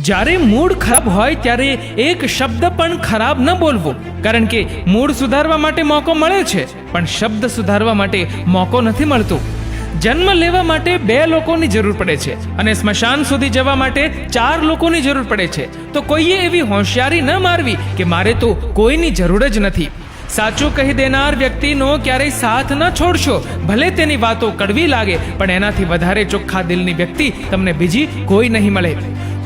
જ્યારે મૂડ ખરાબ હોય ત્યારે એક શબ્દ પણ ખરાબ ન બોલવો, કારણ કે મૂડ સુધારવા માટે મોકો મળે છે, પણ શબ્દ સુધારવા માટે મોકો નથી મળતો. જન્મ લેવા માટે 2 લોકોની જરૂર પડે છે અને સ્મશાન સુધી જવા માટે 4 લોકોની જરૂર પડે છે. તો કોઈએ એવી હોશિયારી ન મારવી કે મારે તો કોઈની જરૂર જ નથી. સાચું કહી દેનાર વ્યક્તિનો ક્યારેય સાથ ન છોડશો. ભલે તેની વાતો કડવી લાગે, પણ એનાથી વધારે ચોખ્ખા દિલની વ્યક્તિ તમને બીજી કોઈ નહીં મળે.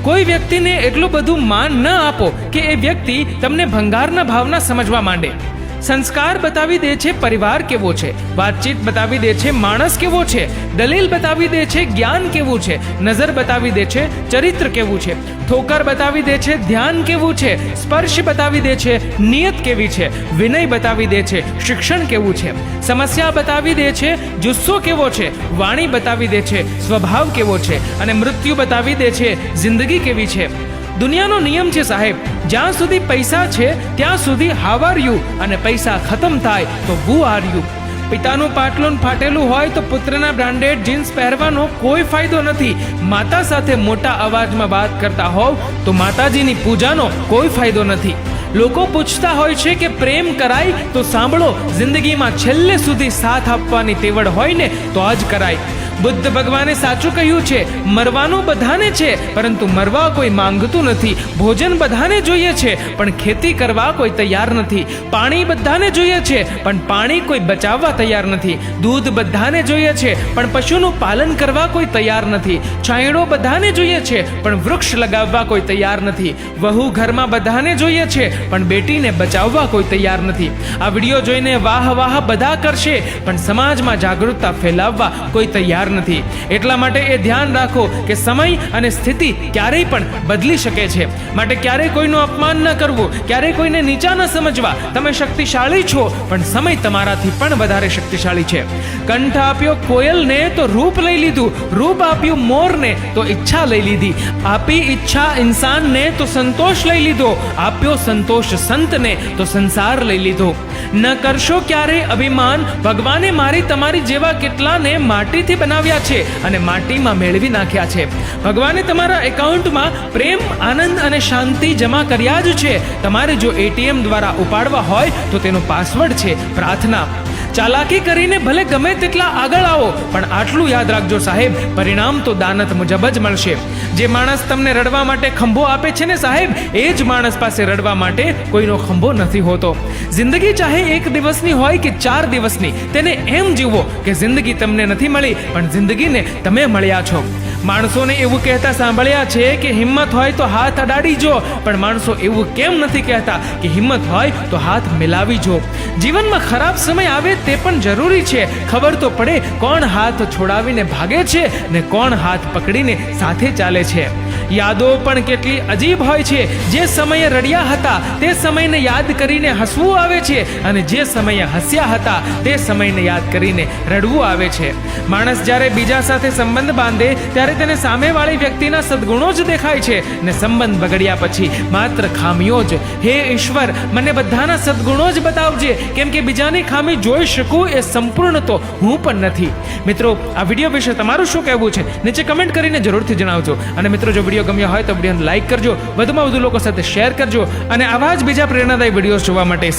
કોઈ વ્યક્તિને એટલું બધું માન ન આપો કે એ વ્યક્તિ તમને ભંગારના ભાવના સમજવા માંડે. સંસ્કાર બતાવી દે છે પરિવાર કેવો છે, વાતચીત બતાવી દે છે માણસ કેવો છે, દલીલ બતાવી દે છે જ્ઞાન કેવું છે, નજર બતાવી દે છે ચરિત્ર કેવું છે, ઠોકર બતાવી દે છે ધ્યાન કેવું છે, સ્પર્શ બતાવી દે છે નિયત કેવી છે, વિનય બતાવી દે છે શિક્ષણ કેવું છે, સમસ્યા બતાવી દે છે જુસ્સો કેવો છે, વાણી બતાવી દે છે સ્વભાવ કેવો છે, અને મૃત્યુ બતાવી દે છે જિંદગી કેવી છે. દુનિયાનો નિયમ છે સાહેબ, જ્યાં સુધી પૈસા છે ત્યાં સુધી હાવ આર યુ, અને પૈસા ખતમ થાય તો હુ આર યુ. પિતાનું પાટલું ફાટેલું હોય તો પુત્રના બ્રાન્ડેડ જીન્સ પહેરવાનો કોઈ ફાયદો નથી. માતા સાથે મોટા અવાજમાં વાત કરતા હોવ તો માતાજીની પૂજાનો કોઈ ફાયદો નથી. લોકો પૂછતા હોય છે કે પ્રેમ કરાય, તો સાંભળો, જિંદગીમાં છેલ્લે સુધી સાથ આપવાની તેવડ હોય ને તો જ કરાય. બુદ્ધ ભગવાને સાચું કહ્યું છે, મરવાનું બધાને છે પરંતુ મરવા કોઈ માંગતું નથી. ભોજન બધાને જોઈએ છે પણ ખેતી કરવા કોઈ તૈયાર નથી. પાણી બધાને જોઈએ છે પણ પાણી કોઈ બચાવવા તૈયાર નથી. દૂધ બધાને જોઈએ છે પણ પશુનું પાલન કરવા કોઈ તૈયાર નથી. છાંયડો બધાને જોઈએ છે પણ વૃક્ષ લગાવવા કોઈ તૈયાર નથી. વહુ ઘરમાં બધાને જોઈએ છે પણ બેટીને બચાવવા કોઈ તૈયાર નથી. આ વિડીયો જોઈને વાહ વાહ બધા કરશે, પણ સમાજમાં જાગૃતતા ફેલાવવા કોઈ તૈયાર નથી. એટલા માટે એ ધ્યાન રાખો કે સમય અને સ્થિતિ ક્યારેય પણ બદલી શકે છે. માટે ક્યારેય કોઈનું અપમાન ન કરવું, ક્યારેય કોઈને નીચા ન સમજવા. તમે શક્તિશાળી છો, પણ સમય તમારાથી પણ વધારે શક્તિશાળી છે. કંઠ આપ્યો કોયલને તો રૂપ લઈ લીધું, રૂપ આપ્યું મોરને તો ઈચ્છા લઈ લીધી, આપી ઈચ્છા ઇન્સાનને તો સંતોષ લઈ લીધો, આપ્યો સંતોષ સંતને તો સંસાર લઈ લીધો. ન કરશો ક્યારેય અભિમાન, ભગવાને મારી તમારી જેવા કેટલાને માટીથી બનાવ્યા છે અને માટીમાં મેળવી નાખ્યા છે. ભગવાને તમારા એકાઉન્ટમાં પ્રેમ, આનંદ અને શાંતિ જમા કર્યા જ છે. તમારે જો એટીએમ દ્વારા ઉપાડવા હોય તો તેનો પાસવર્ડ છે પ્રાર્થના. ચાલાકી કરીને ભલે ગમે તેટલા આગળ આવો, પણ આટલું યાદ રાખજો સાહેબ, પરિણામ તો દાનત મુજબ જ મળશે. જે માણસ તમને રડવા માટે ખંભો આપે છે ને સાહેબ, એ જ માણસ પાસે રડવા માટે કોઈનો ખંભો નથી હોતો. જિંદગી ચાહે 1 દિવસની હોય કે 4 દિવસની, તેને એમ જીવો કે જિંદગી તમને નથી મળી પણ જિંદગીને તમે મળ્યા છો. માણસોને એવું કહેતા સાંભળ્યા છે કે હિંમત હોય તો હાથ અડાડી જો, પણ માણસો એવું કેમ નથી કહેતા કે હિંમત હોય તો હાથ મિલાવી જો. જીવનમાં ખરાબ સમય આવે તે પણ જરૂરી છે. ખબર તો પડે કોણ હાથ છોડાવીને ભાગે છે ને કોણ હાથ પકડીને સાથે ચાલે છે. યાદો પણ કેટલી અજીબ હોય છે. જે સમયે રડ્યા હતા તે સમયને યાદ કરીને હસવું આવે છે, અને જે સમયે હસ્યા હતા તે સમયને યાદ કરીને રડવું આવે છે. માણસ જ્યારે બીજા સાથે સંબંધ બાંધે ત્યારે તેને સામેવાળી વ્યક્તિના સદગુણો જ દેખાય છે, ને સંબંધ બગડ્યા પછી માત્ર ખામીઓ જ. હે ઈશ્વર, મને બધાના સદગુણો જ બતાવજે, કેમ કે બીજાની ખામી જોઈ શકું એ સંપૂર્ણ તો હું પણ નથી. મિત્રો, આ વિડીયો વિશે તમારું શું કહેવું છે નીચે કમેન્ટ કરીને જરૂરથી જણાવજો. અને મિત્રો, જો વિડીયો ગમ્યો હોય તો વિડીયોને લાઈક કરજો, વધુમાં વધુ લોકો સાથે શેર કરજો, અને આવા જ બીજા પ્રેરણાદાયી વિડીયોઝ જોવા માટે